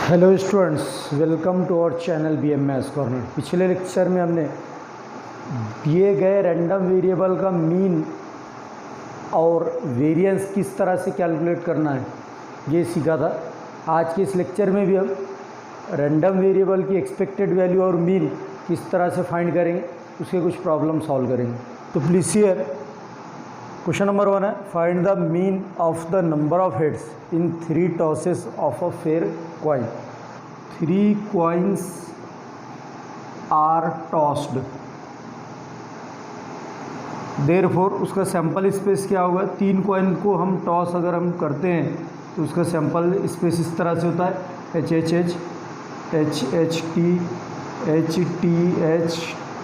Hello students, welcome to our channel BMS corner. पिछले lecture में हमने दिए गए रैंडम वेरिएबल का मीन और वेरिएंस किस तरह से कैलकुलेट करना है ये सीखा था। आज के इस लेक्चर में भी हम रैंडम वेरिएबल की एक्सपेक्टेड वैल्यू और मीन किस तरह से फाइंड करेंगे, उसके कुछ प्रॉब्लम सॉल्व करेंगे। तो प्लीज़ हियर क्वेश्चन नंबर 1 है, find the mean of the number of heads in 3 tosses of a fair coin. 3 coins are tossed, therefore उसका सैंपल स्पेस क्या होगा। 3 कॉइन को हम टॉस अगर हम करते हैं तो उसका सैंपल स्पेस इस तरह से होता है, H H H H H T H T H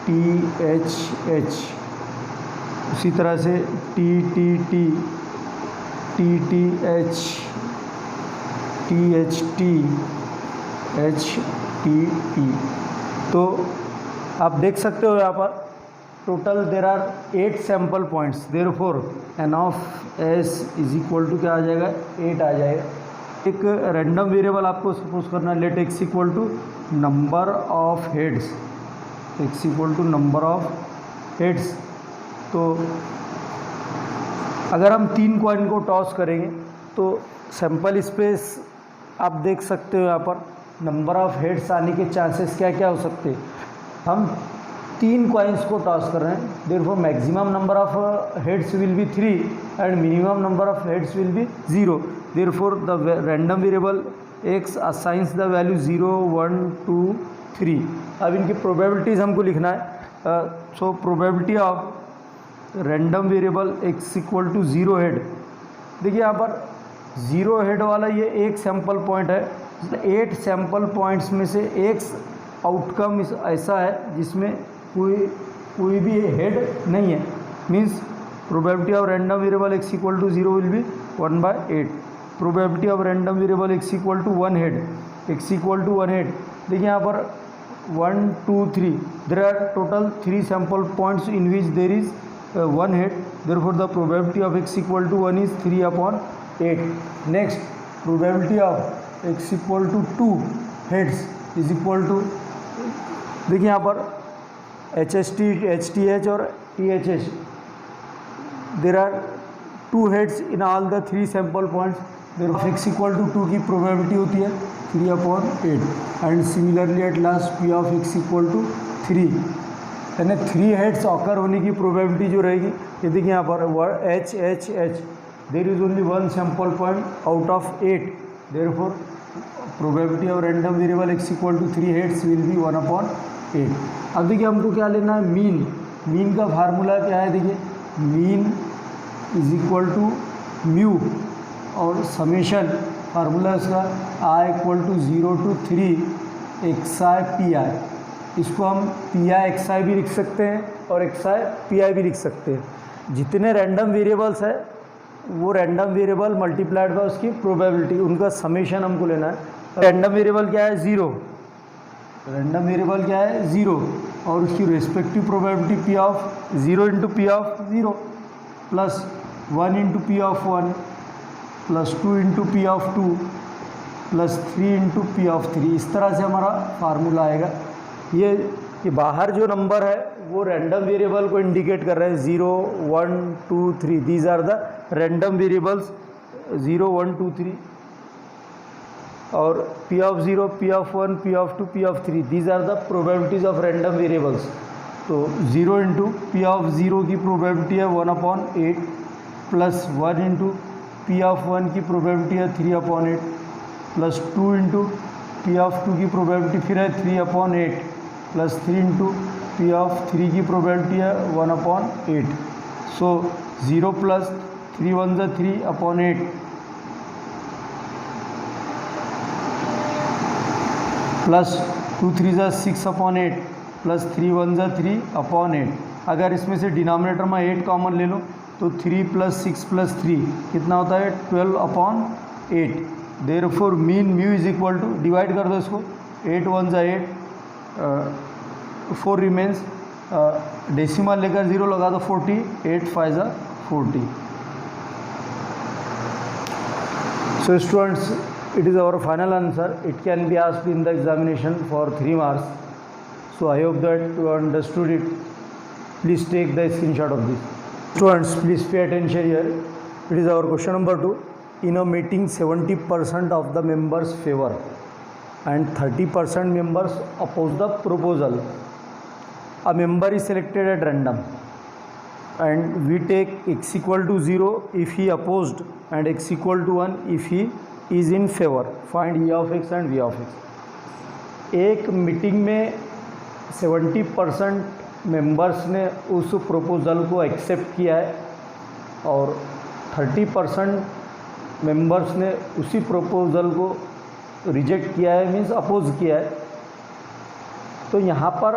T H H. उसी तरह से T T T T T H T H T H T T. तो आप देख सकते हो यहाँ पर total there are 8 sample points, therefore n of S is equal to क्या आ जाएगा, 8 आ जाएगा। एक रैंडम वेरिएबल आपको सपोज करना है, let X equal to number of heads, X equal to number of heads. तो अगर हम 3 कॉइन को टॉस करेंगे तो सैंपल स्पेस आप देख सकते हो यहाँ पर नंबर ऑफ हेड्स आने के चांसेस क्या क्या हो सकते हैं। हम 3 कॉइन्स को टॉस कर रहे हैं, therefore maximum number of heads will B 3 and minimum number of heads will B 0। Therefore the random variable x assigns the value 0 1 2 3। अब इनकी प्रोबेबिलिटीज़ हमको लिखना है। So probability of random variable X equal to 0 head. देखिए यहाँ पर 0 head वाला ये एक सैंपल पॉइंट है। 8 सैंपल पॉइंट्स में से एक आउटकम ऐसा है जिसमें कोई भी हेड नहीं है, means probability of random variable X equal to 0 will be 1/8। Probability of random variable X equal to 1 head, X equal to 1 head. देखिए यहाँ पर 1 2 3 there are total 3 sample points in which there is 1 head, therefore the probability of x equal to 1 is 3/8. Next, probability of x equal to 2 heads is equal to, देखिए यहाँ पर H H T H T H और T H H, there are 2 heads in all the 3 sample points, therefore x equal to 2 की probability होती है 3/8 and similarly at last p of x equal to 3, यानी 3 heads occur होने की probability जो रहेगी, ये देखिए यहाँ पर H H H, there is only 1 sample point out of 8, therefore probability of random variable X equal to 3 heads will be 1/8। अब देखिए हमको क्या लेना है, मीन। मीन का फार्मूला क्या है, देखिए mean is equal to mu और समेशन, फार्मूला इसका I equal to 0 to 3 x i P I. इसको हम पी आई एक्स आई भी लिख सकते हैं और एक्स आई पी आई भी लिख सकते हैं। जितने रैंडम वेरिएबल्स है वो रैंडम वेरिएबल मल्टीप्लाइड बाय उसकी प्रोबेबिलिटी, उनका समेशन हमको लेना है। रैंडम वेरिएबल क्या है, 0। रैंडम वेरिएबल क्या है, 0, और उसकी respective probability P of 0 into P of 0 plus 1 into P of 1 plus 2 into P of 2 plus 3 into P of 3। इस तरह से हमारा फार्मूला आएगा। ये बाहर जो नंबर है वो रैंडम वेरिएबल को इंडिकेट कर रहे हैं, 0 1 2 3, these are the random variables 0 1 2 3, और p of 0 p of 1 p of 2 p of 3, these are the probabilities of random variables. तो 0 इंटू पी ऑफ 0 की प्रोबेबिलिटी है 1/8 प्लस 1 इंटू पी ऑफ 1 की probability है 3/8 प्लस 2 इंटू पी ऑफ 2 की probability फिर है 3/8 plus 3 into P of 3 की probability है 1/8। सो 0 प्लस 3 1 ज़ा 3/8 प्लस 2 3 ज़ा 6/8 प्लस 3 1 ज़ा 3/8। अगर इसमें से डिनोमिनेटर में 8 कॉमन ले लो तो 3 प्लस 6 प्लस 3 कितना होता है, 12/8। Therefore mean mu is equal to, divide कर दो इसको, 8 1 ज़ा 8, 4 रिमेन्स, डेसिमल लेकर 0 लगा दो 40, 8 5 ज़ा 40। So students it is our final answer. It can be asked in the examination for 3 marks. So I hope that you understood it. Please take the screenshot of this. Students, please pay attention here. It is our question number 2. In a meeting, 70% of the members favor and 30% members oppose the proposal. A member is selected at random and we take x equal to 0 if he opposed and x equal to 1 if he is in favor. Find E of x and V of x. एक meeting में 70% members ने उस proposal को accept किया है और 30% members ने उसी प्रपोज़ल को रिजेक्ट किया है, मीन्स अपोज किया है। तो यहाँ पर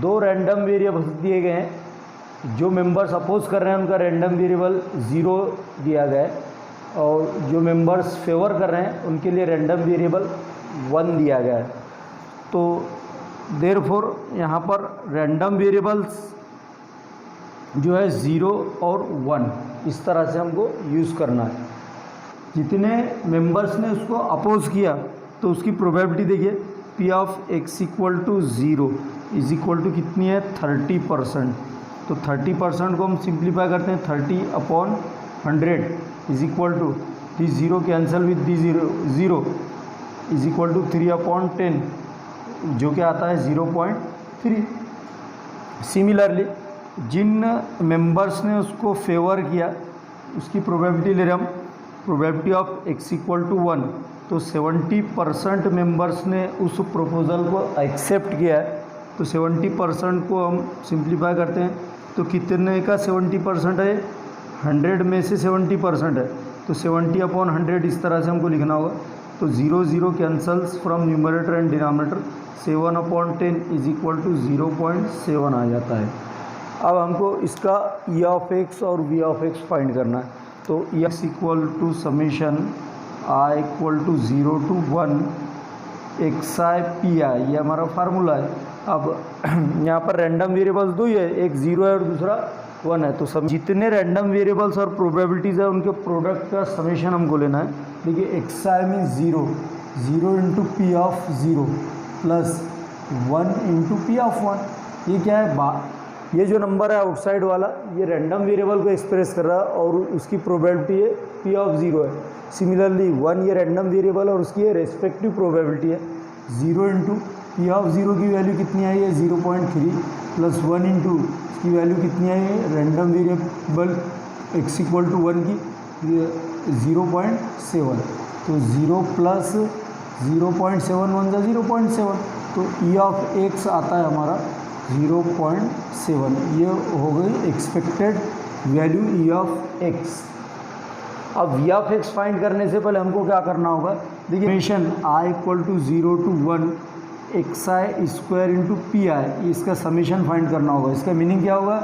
2 रैंडम वेरिएबल्स दिए गए हैं। जो मेंबर्स अपोज कर रहे हैं उनका रैंडम वेरिएबल 0 दिया गया है और जो मेंबर्स फेवर कर रहे हैं उनके लिए रैंडम वेरिएबल 1 दिया गया है। तो देयरफॉर यहाँ पर रैंडम वेरिएबल्स जो है 0 और 1 इस तरह से हमको यूज़ करना है। जितने मेंबर्स ने उसको अपोज किया तो उसकी प्रोबेबिलिटी देखिए, P of X equal to 0 is equal to कितनी है 30%। तो 30% को हम सिंप्लीफाई करते हैं 30/100 is equal to the 0 cancel with the 0 is equal to 3/10 जो कि आता है 0.3। सिमिलरली जिन मेंबर्स ने उसको फेवर किया उसकी प्रोबेबिलिटी ले रहे हम, probability of x equal to 1। तो 70% मेंबर्स ने उस प्रपोज़ल को एक्सेप्ट किया है। तो 70% को हम सिंप्लीफाई करते हैं तो कितने का 70% है, 100 में से 70% है। तो 70/100 इस तरह से हमको लिखना होगा। तो 0 cancels from numerator and denominator, 7/10 is equal to 0.7 आ जाता है। अब हमको इसका E ऑफ x और V ऑफ x फाइंड करना है। तो x equal to summation i equal to 0 to 1 xi pi, ये हमारा फार्मूला है। अब यहाँ पर रैंडम वेरिएबल्स 2 ही है, एक 0 है और दूसरा 1 है। तो सब जितने रैंडम वेरिएबल्स और प्रोबेबिलिटीज़ है उनके प्रोडक्ट का समेशन हमको लेना है। देखिए xi means 0 into P of 0 plus 1 into P of 1। ये क्या है, ये जो नंबर है आउटसाइड वाला ये रैंडम वेरिएबल को एक्सप्रेस कर रहा है और उसकी प्रोबेबिलिटी है पी ऑफ 0 है। सिमिलरली 1 ये रैंडम वेरिएबल और उसकी ये रेस्पेक्टिव प्रोबेबिलिटी है। 0 इंटू पी ऑफ 0 की वैल्यू कितनी आई है 0.3 प्लस 1 इंटू इसकी वैल्यू कितनी आई है random variable x equal to 1 की 0.7। तो 0 प्लस 0.7 1 जा 0.7। तो E ऑफ x आता है हमारा 0.7। ये हो गई expected value E of x। अब V ऑफ x फाइंड करने से पहले हमको क्या करना होगा, देखिए summation i equal to 0 to 1 xi square into P I, इसका समेशन फाइंड करना होगा। इसका मीनिंग क्या होगा,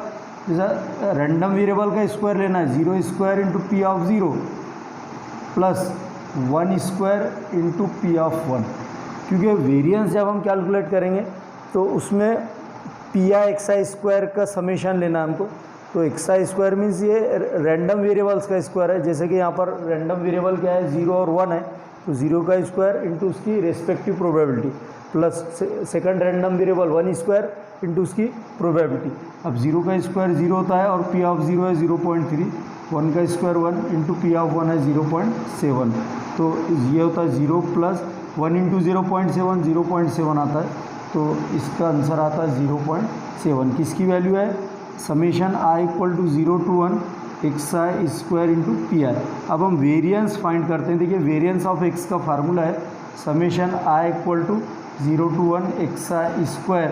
जैसा रैंडम वेरिएबल का स्क्वायर लेना है 0 square into P of 0 plus 1 square into P of 1। क्योंकि वेरिएंस जब हम कैलकुलेट करेंगे तो उसमें पी आई एक्स स्क्वायर का समेशन लेना है हमको। तो एक्स स्क्वायर मीन्स ये रैंडम वेरिएबल्स का स्क्वायर है। जैसे कि यहाँ पर रैंडम वेरिएबल क्या है 0 और 1 है, तो 0 का स्क्वायर इंटू उसकी respective probability plus second random variable 1 square into उसकी प्रोबेबिलिटी। अब 0 का स्क्वायर 0 होता है और पी ऑफ 0 है 0.3, 1 का स्क्वायर 1 इंटू पी ऑफ 1 है 0.7। तो ये होता है 0 प्लस 1 इंटू 0.7 आता है। तो इसका आंसर आता है 0.7। किसकी वैल्यू है, summation i equal to 0 to 1 xi square into P I. अब हम वेरिएंस फाइंड करते हैं। देखिए वेरिएंस ऑफ x का फार्मूला है summation i equal to 0 to 1 xi square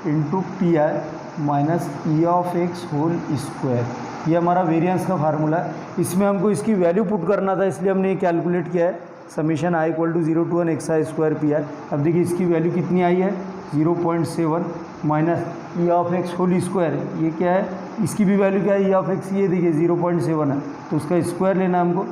into P I minus E of x whole square. ये हमारा variance का फार्मूला है। इसमें हमको इसकी वैल्यू पुट करना था, इसलिए हमने ये कैलकुलेट किया है summation i equal to 0 to 1 xi square P I. अब देखिए इसकी वैल्यू कितनी आई है 0.7 minus E of x whole square. ये क्या है, इसकी भी वैल्यू क्या है E ऑफ x, ये देखिए 0.7 है, तो उसका स्क्वायर लेना है हमको।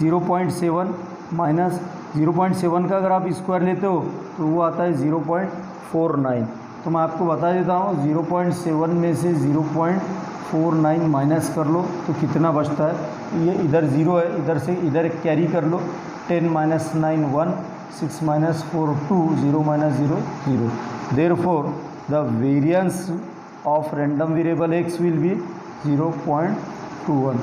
0.7 माइनस 0.7 का अगर आप स्क्वायर लेते हो तो वो आता है 0.49। तो मैं आपको बता देता हूँ 0.7 में से 0.49 माइनस कर लो तो कितना बचता है। ये इधर 0 है, इधर से इधर कैरी कर लो 10 minus 9 1, 6 minus 4 2, 0 minus 0 0. Therefore the variance of random variable x will be 0.21.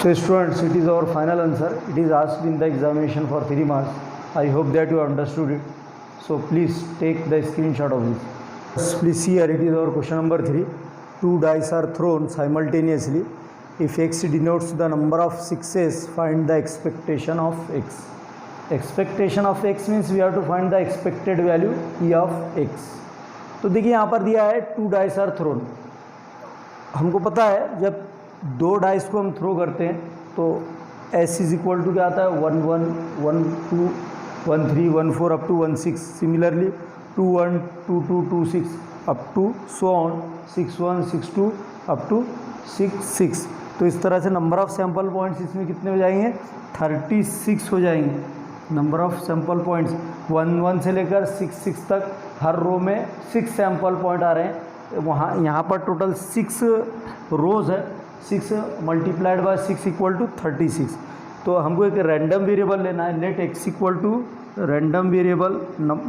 So students, it is our final answer. It is asked in the examination for 3 marks. I hope that you understood it. So please take the screenshot of this. Please see here, it is our question number 3. 2 dice are thrown simultaneously. If x denotes the number of sixes, find the expectation of x. Expectation of x means we have to find the expected value e of x. तो देखिए यहाँ पर दिया है 2 dice are thrown. हमको पता है जब 2 डाइस को हम थ्रो करते हैं तो s इज इक्वल टू क्या आता है 1 1 1 2 1 3 1 4 up to 1 6. Similarly 2 1 2 2 2 6 up to so on 6 1 6 2 up to 6 6. तो इस तरह से नंबर ऑफ सैम्पल पॉइंट्स इसमें कितने हो जाएंगे 36 हो जाएंगे. नंबर ऑफ सैम्पल पॉइंट्स 1 1 से लेकर 6 6 तक हर रो में 6 सैम्पल पॉइंट आ रहे हैं. वहाँ यहाँ पर टोटल 6 रोज़ है. 6 मल्टीप्लाइड बाय 6 इक्वल टू 36. तो हमको एक रैंडम वेरिएबल लेना है. Let x equal to random variable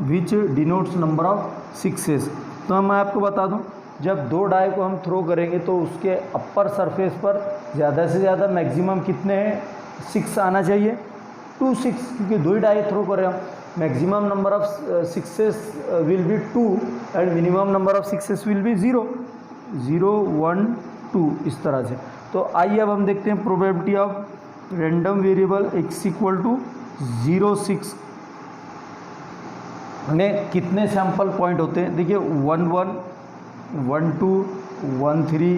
which denotes number of sixes. तो मैं आपको बता दूं, जब 2 डाई को हम थ्रो करेंगे तो उसके अपर सरफेस पर ज़्यादा से ज़्यादा मैक्सिमम कितने हैं 6 आना चाहिए 2 6, क्योंकि 2 ही डाई थ्रो कर रहे हैं हम. Maximum number of sixes will be 2 and minimum number of sixes will be 0 0 1 2 इस तरह से. तो आइए अब हम देखते हैं probability of random variable x equal to 0 6 में कितने सैम्पल पॉइंट होते हैं. देखिए 1 1 1 2 1 3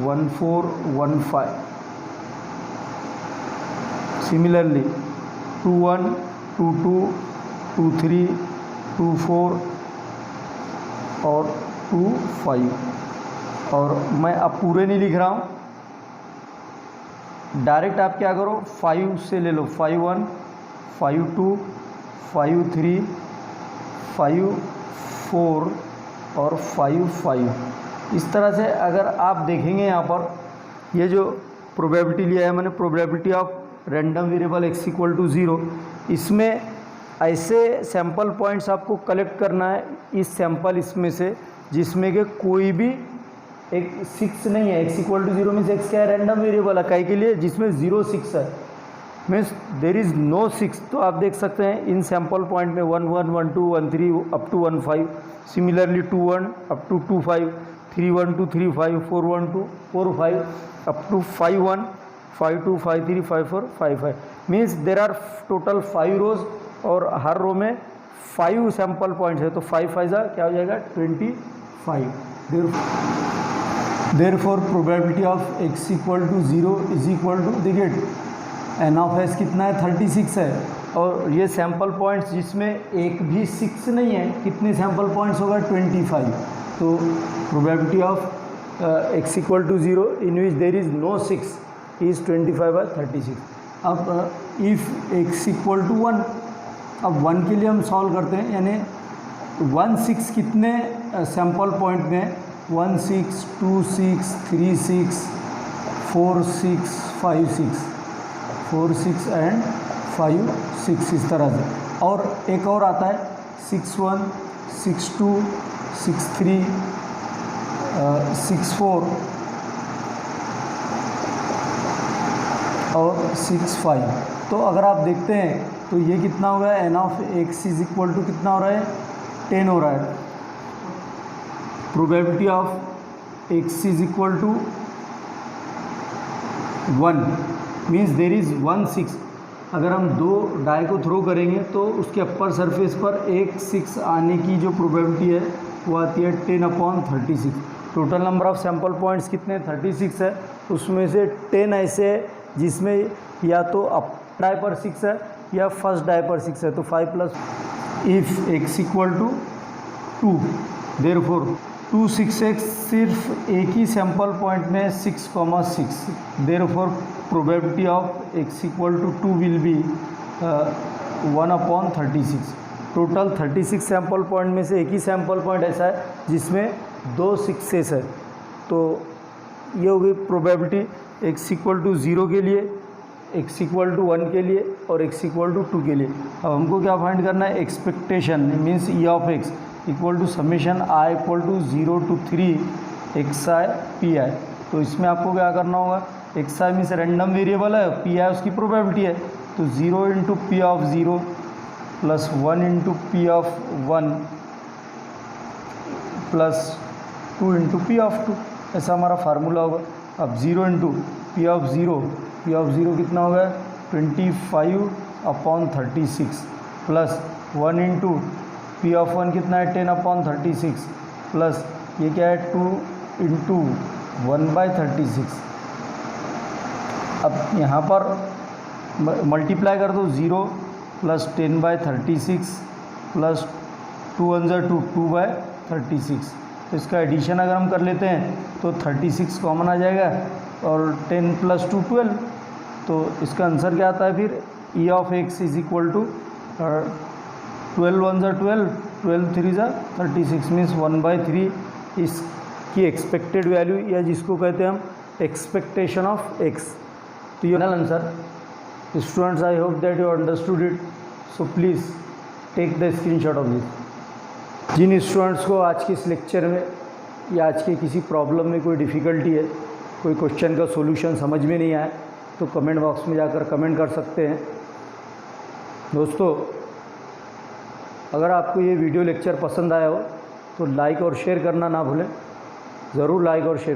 1 4 1 5. सिमिलरली 2 1 2 2 2 3 2 4 और 2 5. और मैं अब पूरे नहीं लिख रहा हूँ, डायरेक्ट आप क्या करो 5 से ले लो. 5 1 5 2 5 3 5 4 और 5 5. इस तरह से अगर आप देखेंगे यहाँ पर ये जो प्रोबेबिलिटी लिया है मैंने, probability of random variable x equal to 0, इसमें ऐसे सैम्पल पॉइंट्स आपको कलेक्ट करना है इस सैम्पल इसमें से जिसमें कि कोई भी एक 6 नहीं है. x equal to 0 means x क्या है रैंडम वेरिएबल है कई के लिए जिसमें 0 6 है, मीन्स देर इज़ नो 6. तो आप देख सकते हैं इन सैम्पल पॉइंट में 1 1 1 2 1 3 up to 1 5. Similarly 2 1 up to 2 5 3 1 2 3 5 4 1 2 4 5 up to 5 1 5 2 5 3 5 4 5 5. Means there are total 5 रोज और हर रो में 5 सैम्पल पॉइंट्स है. तो 5 5 क्या हो जाएगा 25. Therefore probability of x equal to 0 is equal to, देखिए n ऑफ s कितना है 36 है और ये सैम्पल पॉइंट्स जिसमें एक भी 6 नहीं है, कितने सैम्पल पॉइंट्स होगा 25. तो probability of x equal to 0 in which there is no 6 is 25 by 36. अब इफ़ x इक्वल टू 1, अब 1 के लिए हम सॉल्व करते हैं, यानी 1 6 कितने सैम्पल पॉइंट में 1 6 2 6 3 6 4 6 5 6 4 6 एंड 5 6 इस तरह से. और एक और आता है 6 1 6 2 6 3 6 4 और 6 5. तो अगर आप देखते हैं तो ये कितना हो गया n of x is equal to कितना हो रहा है 10 हो रहा है. Probability of x is equal to 1 means there is 1 6. अगर हम 2 डाई को थ्रो करेंगे तो उसके अपर सरफेस पर एक 6 आने की जो प्रोबेबिलिटी है वो आती है 10/36. Total number of sample points कितने 36 है, उसमें से 10 ऐसे है जिसमें या तो अप डाई पर 6 है या फर्स्ट डाई पर 6 है. तो 5 plus if x equal to 2, therefore 2 6x सिर्फ एक ही सैम्पल पॉइंट में 6,6. Therefore probability of x equal to 2 will be 1/36. Total 36 sample point में से एक ही सैम्पल पॉइंट ऐसा है जिसमें 2 6 है. तो ये होगी प्रोबेबिलिटी x इक्वल टू 0 के लिए x इक्वल टू 1 के लिए और x इक्वल टू 2 के लिए। अब हमको क्या फाइंड करना है, expectation means E of x equal to summation i equal to 0 to 3 xi pi। तो इसमें आपको क्या करना होगा, xi मीन्स रैंडम वेरिएबल है, pi उसकी प्रोबेबिलिटी है, तो 0 into P of 0 plus 1 into P of 1 plus 2 into P of 2, ऐसा हमारा फार्मूला होगा। अब 0 इंटू पी ऑफ 0 कितना होगा, 25/36 प्लस 1 इंटू पी ऑफ 1 कितना है, 10/36 प्लस ये क्या है, 2 इंटू 1/36। अब यहाँ पर मल्टीप्लाई कर दो, 0 प्लस 10/36 प्लस 2 1 जा 2/36। तो इसका एडिशन अगर हम कर लेते हैं तो 36 कॉमन आ जाएगा और 10 प्लस 2 12। तो इसका आंसर क्या आता है फिर, E of X is equal to 12 1 जा 12, 12 3 जा 36 मीन्स 1/3 इसकी एक्सपेक्टेड वैल्यू, या जिसको कहते हैं हम एक्सपेक्टेशन ऑफ एक्स। तो ये final answer. Students, I hope that you understood it, so please take the screenshot of this. जिन स्टूडेंट्स को आज के इस लेक्चर में या आज के किसी प्रॉब्लम में कोई डिफ़िकल्टी है, कोई क्वेश्चन का सॉल्यूशन समझ में नहीं आया, तो कमेंट बॉक्स में जाकर कमेंट कर सकते हैं। दोस्तों, अगर आपको ये वीडियो लेक्चर पसंद आया हो तो लाइक और शेयर करना ना भूलें, ज़रूर लाइक और शेयर